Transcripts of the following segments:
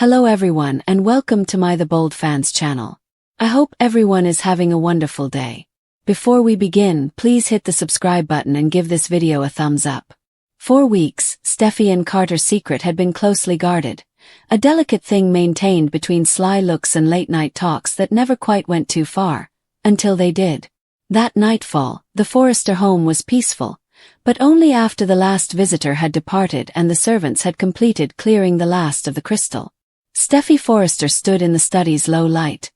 Hello everyone and welcome to my The Bold Fans channel. I hope everyone is having a wonderful day. Before we begin, please hit the subscribe button and give this video a thumbs up. For weeks, Steffy and Carter's secret had been closely guarded, a delicate thing maintained between sly looks and late-night talks that never quite went too far, until they did. That nightfall, the Forrester home was peaceful, but only after the last visitor had departed and the servants had completed clearing the last of the crystal. Steffy Forrester stood in the study's low light,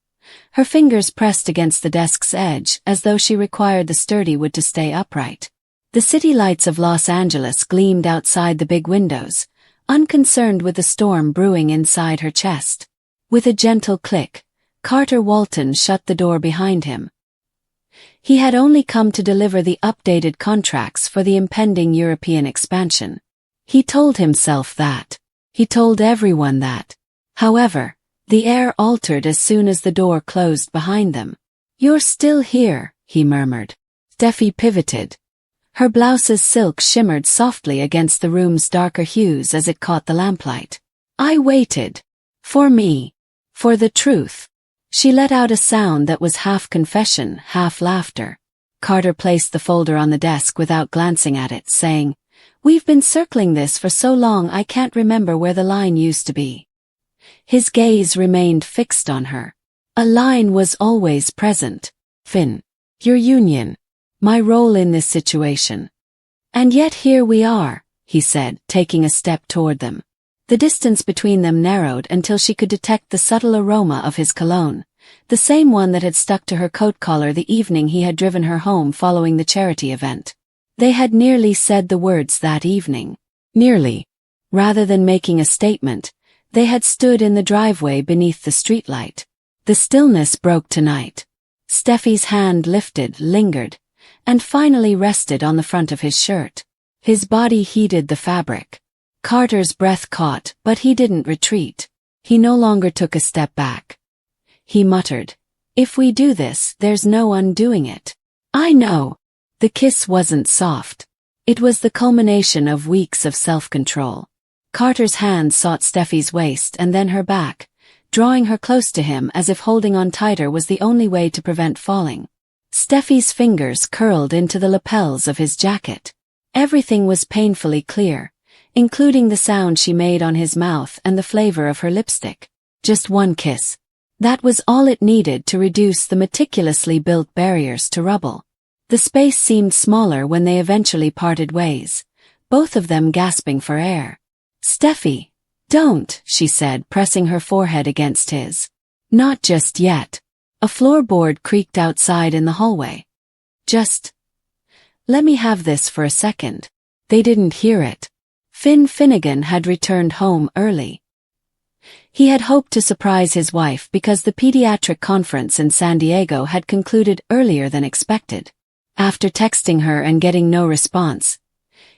her fingers pressed against the desk's edge as though she required the sturdy wood to stay upright. The city lights of Los Angeles gleamed outside the big windows, unconcerned with the storm brewing inside her chest. With a gentle click, Carter Walton shut the door behind him. He had only come to deliver the updated contracts for the impending European expansion. He told himself that. He told everyone that. However, the air altered as soon as the door closed behind them. "You're still here," he murmured. Steffy pivoted. Her blouse's silk shimmered softly against the room's darker hues as it caught the lamplight. "I waited. For me. For the truth." She let out a sound that was half confession, half laughter. Carter placed the folder on the desk without glancing at it, saying, "We've been circling this for so long I can't remember where the line used to be." His gaze remained fixed on her. A line was always present. "Finn. Your union. My role in this situation. And yet here we are," he said, taking a step toward them. The distance between them narrowed until she could detect the subtle aroma of his cologne, the same one that had stuck to her coat collar the evening he had driven her home following the charity event. They had nearly said the words that evening. Nearly. Rather than making a statement, they had stood in the driveway beneath the streetlight. The stillness broke tonight. Steffy's hand lifted, lingered, and finally rested on the front of his shirt. His body heated the fabric. Carter's breath caught, but he didn't retreat. He no longer took a step back. He muttered, "If we do this, there's no undoing it." "I know." The kiss wasn't soft. It was the culmination of weeks of self-control. Carter's hand sought Steffy's waist and then her back, drawing her close to him as if holding on tighter was the only way to prevent falling. Steffy's fingers curled into the lapels of his jacket. Everything was painfully clear, including the sound she made on his mouth and the flavor of her lipstick. Just one kiss. That was all it needed to reduce the meticulously built barriers to rubble. The space seemed smaller when they eventually parted ways, both of them gasping for air. "Steffy, don't," she said, pressing her forehead against his. "Not just yet." A floorboard creaked outside in the hallway. "Just let me have this for a second." They didn't hear it. Finn Finnegan had returned home early. He had hoped to surprise his wife because the pediatric conference in San Diego had concluded earlier than expected. After texting her and getting no response,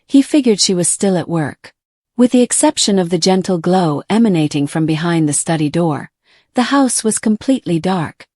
he figured she was still at work. With the exception of the gentle glow emanating from behind the study door, the house was completely dark.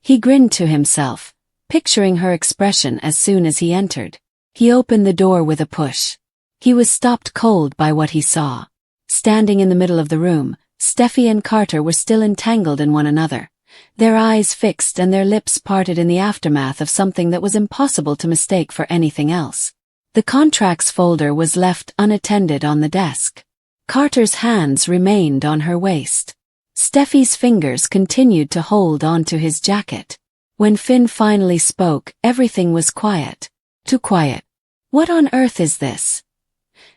He grinned to himself, picturing her expression as soon as he entered. He opened the door with a push. He was stopped cold by what he saw. Standing in the middle of the room, Steffy and Carter were still entangled in one another, their eyes fixed and their lips parted in the aftermath of something that was impossible to mistake for anything else. The contracts folder was left unattended on the desk. Carter's hands remained on her waist. Steffy's fingers continued to hold onto his jacket. When Finn finally spoke, everything was quiet. Too quiet. "What on earth is this?"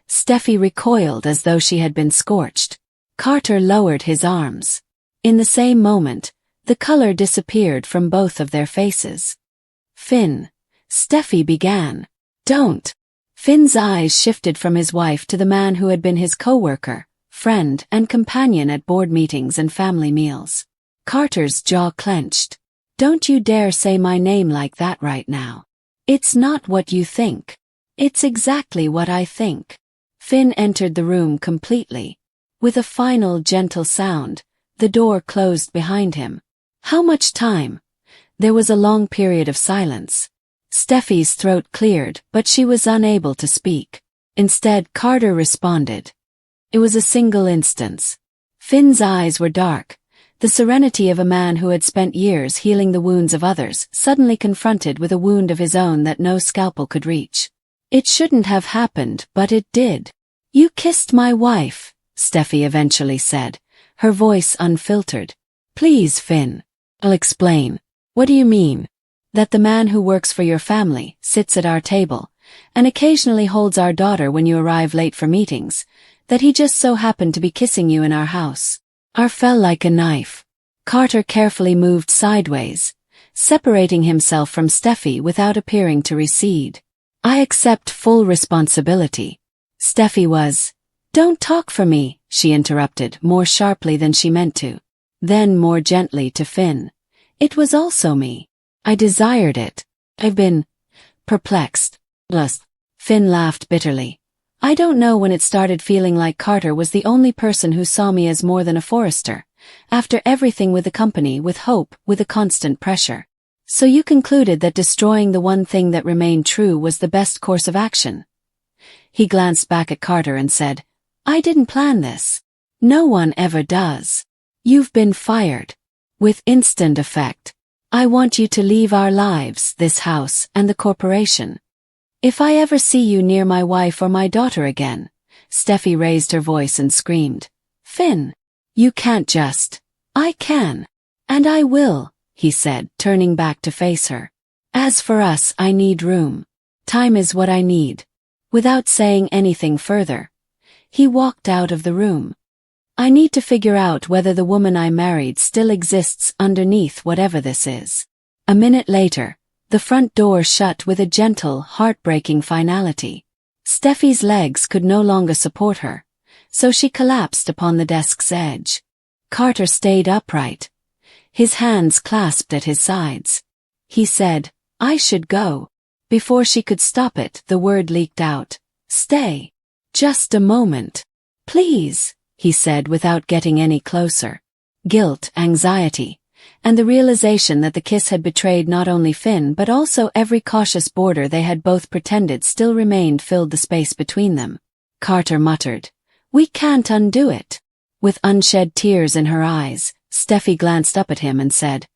Steffy recoiled as though she had been scorched. Carter lowered his arms. In the same moment, the color disappeared from both of their faces. "Finn," Steffy began. "Don't." Finn's eyes shifted from his wife to the man who had been his co-worker, friend, and companion at board meetings and family meals. Carter's jaw clenched. "Don't you dare say my name like that right now. It's not what you think. It's exactly what I think." Finn entered the room completely. With a final gentle sound, the door closed behind him. "How much time?" There was a long period of silence. Steffy's throat cleared, but she was unable to speak. Instead, Carter responded. It was a single instance. Finn's eyes were dark, the serenity of a man who had spent years healing the wounds of others, suddenly confronted with a wound of his own that no scalpel could reach. It shouldn't have happened, but it did. "You kissed my wife," Steffy eventually said, her voice unfiltered. "Please, Finn. I'll explain." "What do you mean?" "That the man who works for your family, sits at our table, and occasionally holds our daughter when you arrive late for meetings, that he just so happened to be kissing you in our house." R fell like a knife. Carter carefully moved sideways, separating himself from Steffy without appearing to recede. "I accept full responsibility." Steffy was. "Don't talk for me," she interrupted, more sharply than she meant to. Then more gently to Finn. "It was also me. I desired it. I've been perplexed." Plus, Finn laughed bitterly. "I don't know when it started feeling like Carter was the only person who saw me as more than a forester. After everything with the company, with hope, with a constant pressure. So you concluded that destroying the one thing that remained true was the best course of action?" He glanced back at Carter and said, "I didn't plan this. No one ever does. You've been fired. With instant effect. I want you to leave our lives, this house, and the corporation. If I ever see you near my wife or my daughter again." Steffy raised her voice and screamed. "Finn! You can't just." "I can. And I will," he said, turning back to face her. "As for us, I need room. Time is what I need." Without saying anything further, he walked out of the room. "I need to figure out whether the woman I married still exists underneath whatever this is." A minute later, the front door shut with a gentle, heartbreaking finality. Steffy's legs could no longer support her, so she collapsed upon the desk's edge. Carter stayed upright, his hands clasped at his sides. He said, "I should go." Before she could stop it, the word leaked out. "Stay. Just a moment. Please," he said without getting any closer. Guilt, anxiety, and the realization that the kiss had betrayed not only Finn but also every cautious border they had both pretended still remained filled the space between them. Carter muttered, "We can't undo it." With unshed tears in her eyes, Steffy glanced up at him and said,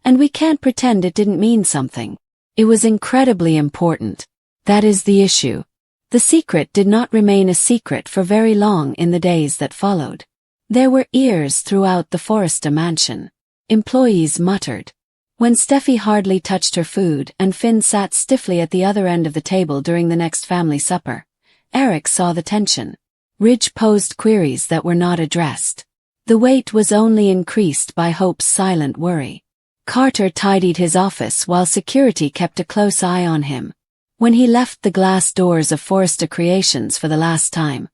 "And we can't pretend it didn't mean something. It was incredibly important. That is the issue." The secret did not remain a secret for very long in the days that followed. There were ears throughout the Forrester mansion. Employees muttered. When Steffy hardly touched her food and Finn sat stiffly at the other end of the table during the next family supper, Eric saw the tension. Ridge posed queries that were not addressed. The weight was only increased by Hope's silent worry. Carter tidied his office while security kept a close eye on him. When he left the glass doors of Forrester Creations for the last time,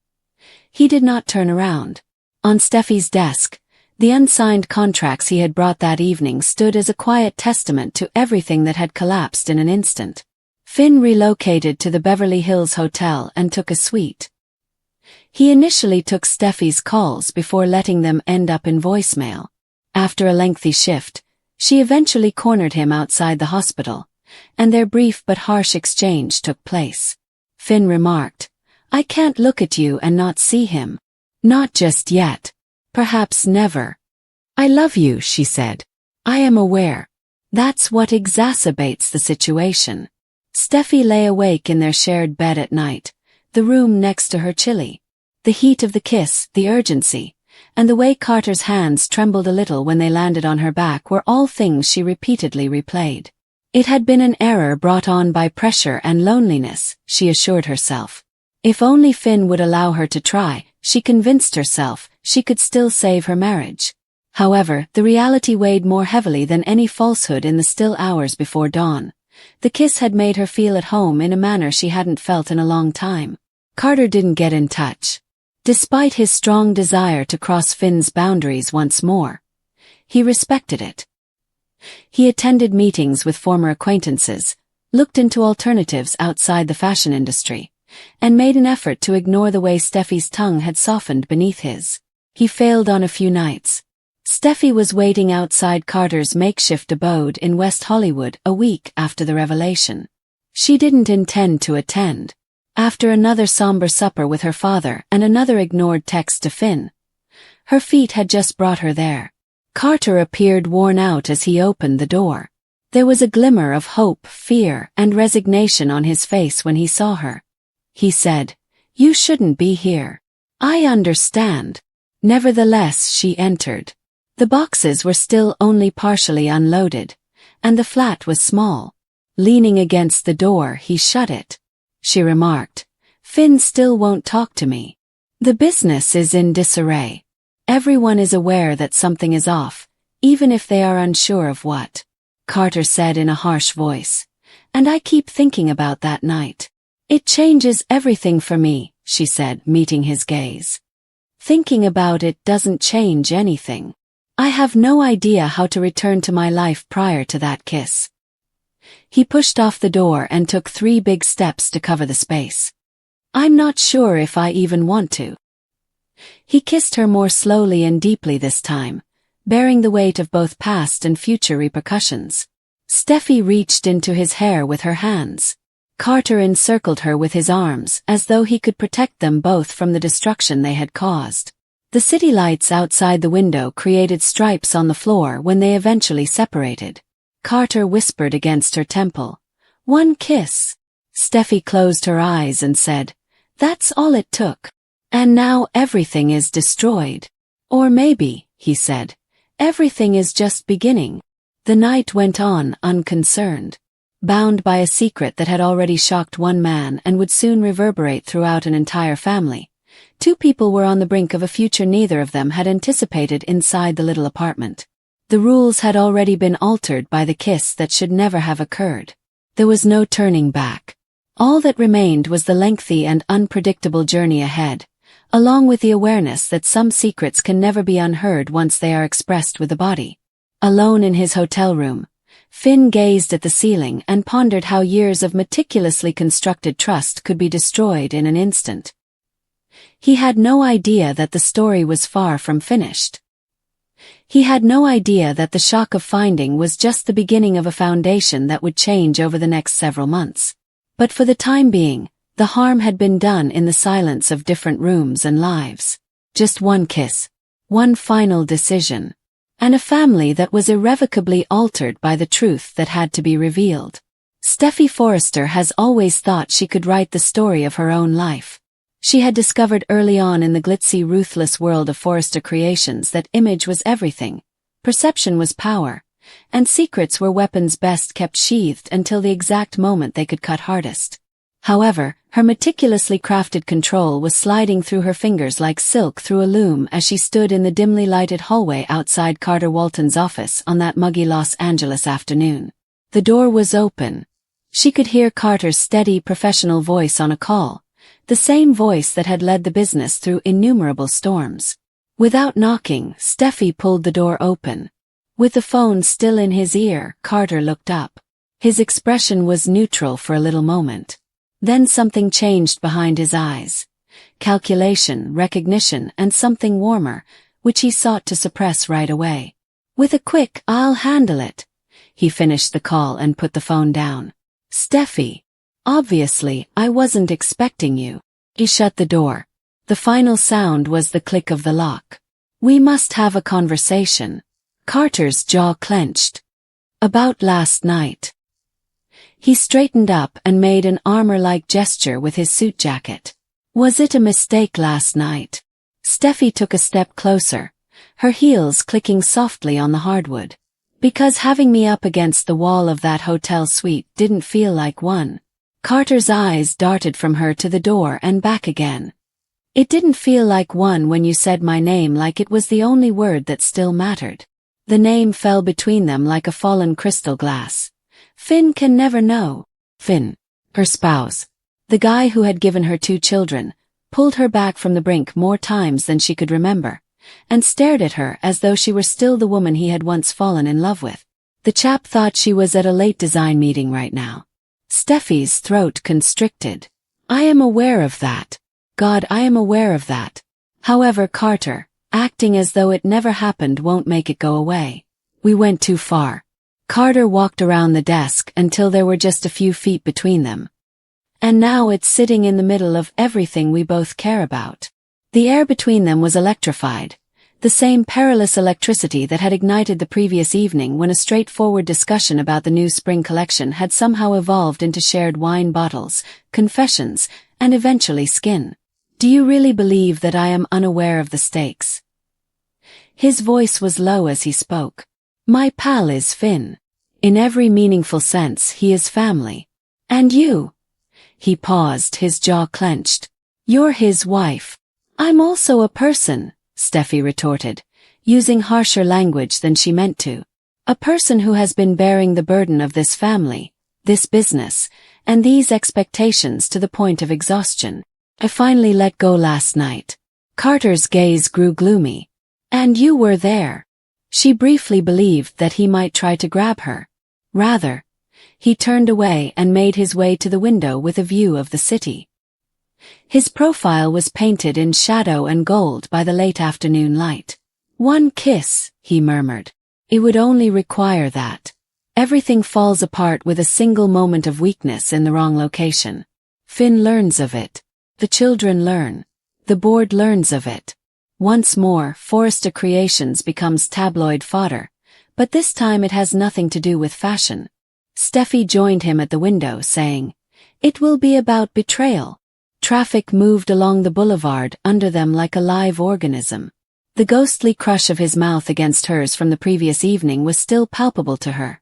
he did not turn around. On Steffy's desk, the unsigned contracts he had brought that evening stood as a quiet testament to everything that had collapsed in an instant. Finn relocated to the Beverly Hills Hotel and took a suite. He initially took Steffy's calls before letting them end up in voicemail. After a lengthy shift, she eventually cornered him outside the hospital, and their brief but harsh exchange took place. Finn remarked, "I can't look at you and not see him. Not just yet. Perhaps never." "I love you," she said. "I am aware. That's what exacerbates the situation." Steffy lay awake in their shared bed at night, the room next to her chilly. The heat of the kiss, the urgency, and the way Carter's hands trembled a little when they landed on her back were all things she repeatedly replayed. It had been an error brought on by pressure and loneliness, she assured herself. If only Finn would allow her to try, she convinced herself, she could still save her marriage. However, the reality weighed more heavily than any falsehood in the still hours before dawn. The kiss had made her feel at home in a manner she hadn't felt in a long time. Carter didn't get in touch. Despite his strong desire to cross Finn's boundaries once more, he respected it. He attended meetings with former acquaintances, looked into alternatives outside the fashion industry, and made an effort to ignore the way Steffy's tongue had softened beneath his. He failed on a few nights. Steffy was waiting outside Carter's makeshift abode in West Hollywood a week after the revelation. She didn't intend to attend. After another somber supper with her father and another ignored text to Finn, Her feet had just brought her there. Carter appeared worn out as he opened the door. There was a glimmer of hope, fear, and resignation on his face when he saw her. He said, "You shouldn't be here." "I understand." Nevertheless, she entered. The boxes were still only partially unloaded, and the flat was small. Leaning against the door, he shut it. She remarked, "Finn still won't talk to me. The business is in disarray. Everyone is aware that something is off, even if they are unsure of what." Carter said in a harsh voice, "And I keep thinking about that night. It changes everything for me," she said, meeting his gaze. "Thinking about it doesn't change anything. I have no idea how to return to my life prior to that kiss." He pushed off the door and took 3 big steps to cover the space. "I'm not sure if I even want to." He kissed her more slowly and deeply this time, bearing the weight of both past and future repercussions. Steffy reached into his hair with her hands. Carter encircled her with his arms as though he could protect them both from the destruction they had caused. The city lights outside the window created stripes on the floor when they eventually separated. Carter whispered against her temple, "One kiss." Steffy closed her eyes and said, "That's all it took. And now everything is destroyed." "Or maybe," he said, "everything is just beginning." The night went on unconcerned. Bound by a secret that had already shocked one man and would soon reverberate throughout an entire family, 2 people were on the brink of a future neither of them had anticipated inside the little apartment. The rules had already been altered by the kiss that should never have occurred. There was no turning back. All that remained was the lengthy and unpredictable journey ahead, along with the awareness that some secrets can never be unheard once they are expressed with the body. Alone in his hotel room, Finn gazed at the ceiling and pondered how years of meticulously constructed trust could be destroyed in an instant. He had no idea that the story was far from finished. He had no idea that the shock of finding was just the beginning of a foundation that would change over the next several months. But for the time being, the harm had been done in the silence of different rooms and lives. Just one kiss, one final decision, and a family that was irrevocably altered by the truth that had to be revealed. Steffy Forrester has always thought she could write the story of her own life. She had discovered early on in the glitzy, ruthless world of Forrester Creations that image was everything, perception was power, and secrets were weapons best kept sheathed until the exact moment they could cut hardest. However, her meticulously crafted control was sliding through her fingers like silk through a loom as she stood in the dimly lighted hallway outside Carter Walton's office on that muggy Los Angeles afternoon. The door was open. She could hear Carter's steady, professional voice on a call, the same voice that had led the business through innumerable storms. Without knocking, Steffy pulled the door open. With the phone still in his ear, Carter looked up. His expression was neutral for a little moment. Then something changed behind his eyes. Calculation, recognition, and something warmer, which he sought to suppress right away. With a quick, "I'll handle it," he finished the call and put the phone down. "Steffy. Obviously, I wasn't expecting you." He shut the door. The final sound was the click of the lock. "We must have a conversation." Carter's jaw clenched. "About last night." He straightened up and made an armor-like gesture with his suit jacket. "Was it a mistake last night?" Steffy took a step closer, her heels clicking softly on the hardwood. "Because having me up against the wall of that hotel suite didn't feel like one." Carter's eyes darted from her to the door and back again. "It didn't feel like one when you said my name like it was the only word that still mattered." The name fell between them like a fallen crystal glass. Finn can never know. Finn, her spouse, the guy who had given her 2 children, pulled her back from the brink more times than she could remember, and stared at her as though she were still the woman he had once fallen in love with. The chap thought she was at a late design meeting right now. Steffy's throat constricted. "I am aware of that. God, I am aware of that." However, Carter, acting as though it never happened, won't make it go away. "We went too far." Carter walked around the desk until there were just a few feet between them. "And now it's sitting in the middle of everything we both care about." The air between them was electrified. The same perilous electricity that had ignited the previous evening when a straightforward discussion about the new spring collection had somehow evolved into shared wine bottles, confessions, and eventually skin. Do you really believe that I am unaware of the stakes? His voice was low as he spoke. My pal is Finn. In every meaningful sense, he is family. And you? He paused, his jaw clenched. You're his wife. I'm also a person, Steffy retorted, using harsher language than she meant to. A person who has been bearing the burden of this family, this business, and these expectations to the point of exhaustion. I finally let go last night. Carter's gaze grew gloomy. And you were there. She briefly believed that he might try to grab her. Rather, he turned away and made his way to the window with a view of the city. His profile was painted in shadow and gold by the late afternoon light. One kiss, he murmured. It would only require that. Everything falls apart with a single moment of weakness in the wrong location. Finn learns of it. The children learn. The board learns of it. Once more, Forrester Creations becomes tabloid fodder, but this time it has nothing to do with fashion. Steffy joined him at the window, saying, It will be about betrayal. Traffic moved along the boulevard under them like a live organism. The ghostly crush of his mouth against hers from the previous evening was still palpable to her.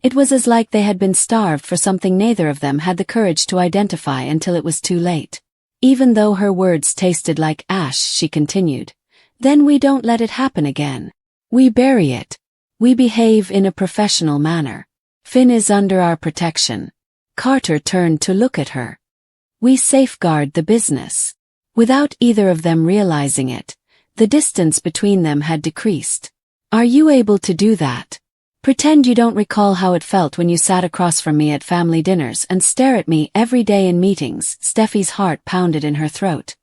It was as like they had been starved for something neither of them had the courage to identify until it was too late. Even though her words tasted like ash, she continued, Then we don't let it happen again. We bury it. We behave in a professional manner. Finn is under our protection. Carter turned to look at her. We safeguard the business. Without either of them realizing it, the distance between them had decreased. Are you able to do that? Pretend you don't recall how it felt when you sat across from me at family dinners and stare at me every day in meetings. Steffy's heart pounded in her throat.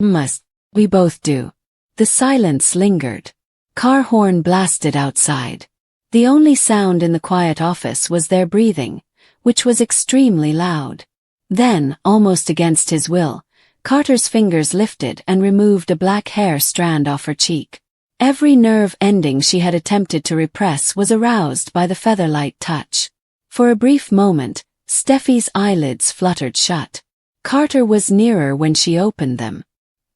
Must. We both do. The silence lingered. Car horn blasted outside. The only sound in the quiet office was their breathing, which was extremely loud. Then, almost against his will, Carter's fingers lifted and removed a black hair strand off her cheek. Every nerve ending she had attempted to repress was aroused by the featherlight touch. For a brief moment, Steffy's eyelids fluttered shut. Carter was nearer when she opened them.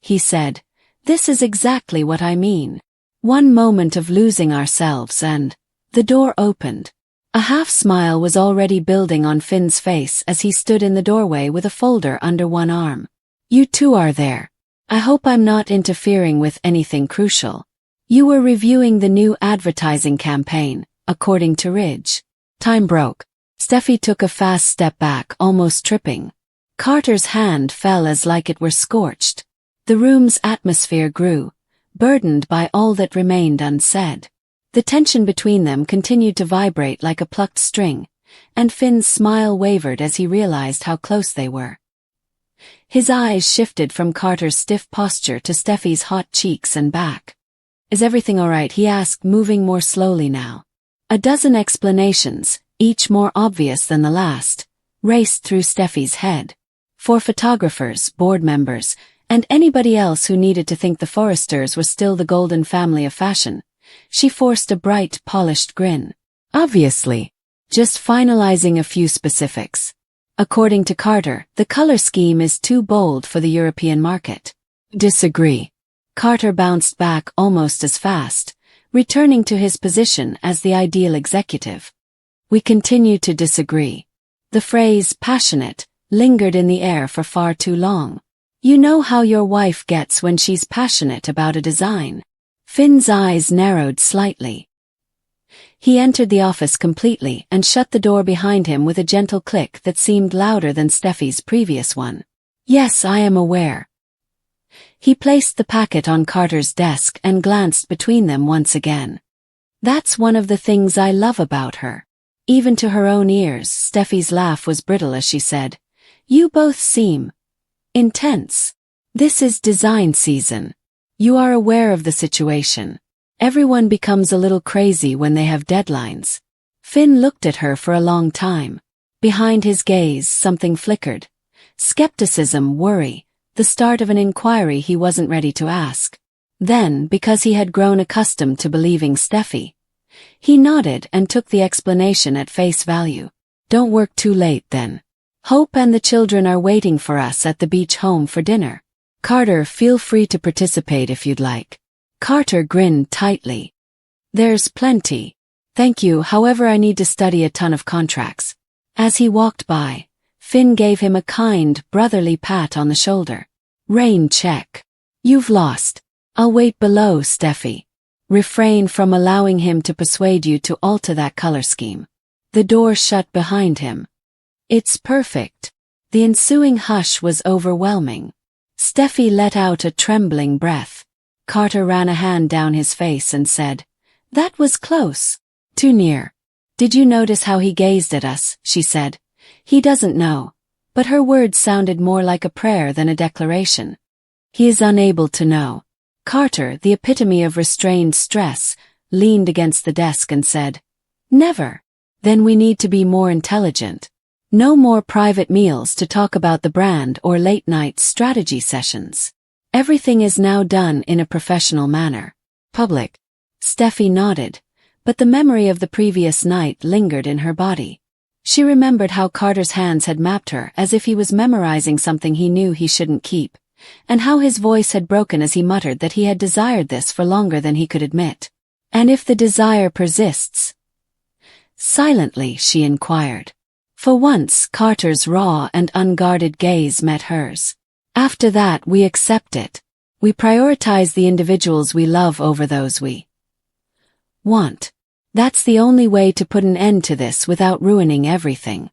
He said, This is exactly what I mean. One moment of losing ourselves and... The door opened. A half-smile was already building on Finn's face as he stood in the doorway with a folder under one arm. You two are there. I hope I'm not interfering with anything crucial. You were reviewing the new advertising campaign, according to Ridge. Time broke. Steffy took a fast step back, almost tripping. Carter's hand fell as like it were scorched. The room's atmosphere grew, burdened by all that remained unsaid. The tension between them continued to vibrate like a plucked string, and Finn's smile wavered as he realized how close they were. His eyes shifted from Carter's stiff posture to Steffy's hot cheeks and back. Is everything all right? He asked, moving more slowly now. A dozen explanations, each more obvious than the last, raced through Steffy's head. For photographers, board members, and anybody else who needed to think the Forresters were still the golden family of fashion, she forced a bright, polished grin. Obviously. Just finalizing a few specifics. According to Carter, the color scheme is too bold for the European market. Disagree. Carter bounced back almost as fast, returning to his position as the ideal executive. We continue to disagree. The phrase passionate lingered in the air for far too long. You know how your wife gets when she's passionate about a design. Finn's eyes narrowed slightly. He entered the office completely and shut the door behind him with a gentle click that seemed louder than Steffy's previous one. Yes, I am aware. He placed the packet on Carter's desk and glanced between them once again. That's one of the things I love about her. Even to her own ears, Steffy's laugh was brittle as she said, You both seem intense. This is design season. You are aware of the situation. Everyone becomes a little crazy when they have deadlines. Finn looked at her for a long time. Behind his gaze, something flickered. Skepticism, worry, the start of an inquiry he wasn't ready to ask. Then, because he had grown accustomed to believing Steffy, he nodded and took the explanation at face value. Don't work too late then. Hope and the children are waiting for us at the beach home for dinner. Carter, feel free to participate if you'd like. Carter grinned tightly. There's plenty. Thank you, however I need to study a ton of contracts. As he walked by, Finn gave him a kind, brotherly pat on the shoulder. Rain check. You've lost. I'll wait below, Steffy. Refrain from allowing him to persuade you to alter that color scheme. The door shut behind him. It's perfect. The ensuing hush was overwhelming. Steffy let out a trembling breath. Carter ran a hand down his face and said, That was close. Too near. Did you notice how he gazed at us? She said. He doesn't know. But her words sounded more like a prayer than a declaration. He is unable to know. Carter, the epitome of restrained stress, leaned against the desk and said, Never. Then we need to be more intelligent. No more private meals to talk about the brand or late-night strategy sessions. Everything is now done in a professional manner. Public. Steffy nodded, but the memory of the previous night lingered in her body. She remembered how Carter's hands had mapped her as if he was memorizing something he knew he shouldn't keep, and how his voice had broken as he muttered that he had desired this for longer than he could admit. And if the desire persists? Silently, she inquired. For once, Carter's raw and unguarded gaze met hers. After that, we accept it. We prioritize the individuals we love over those we want. That's the only way to put an end to this without ruining everything.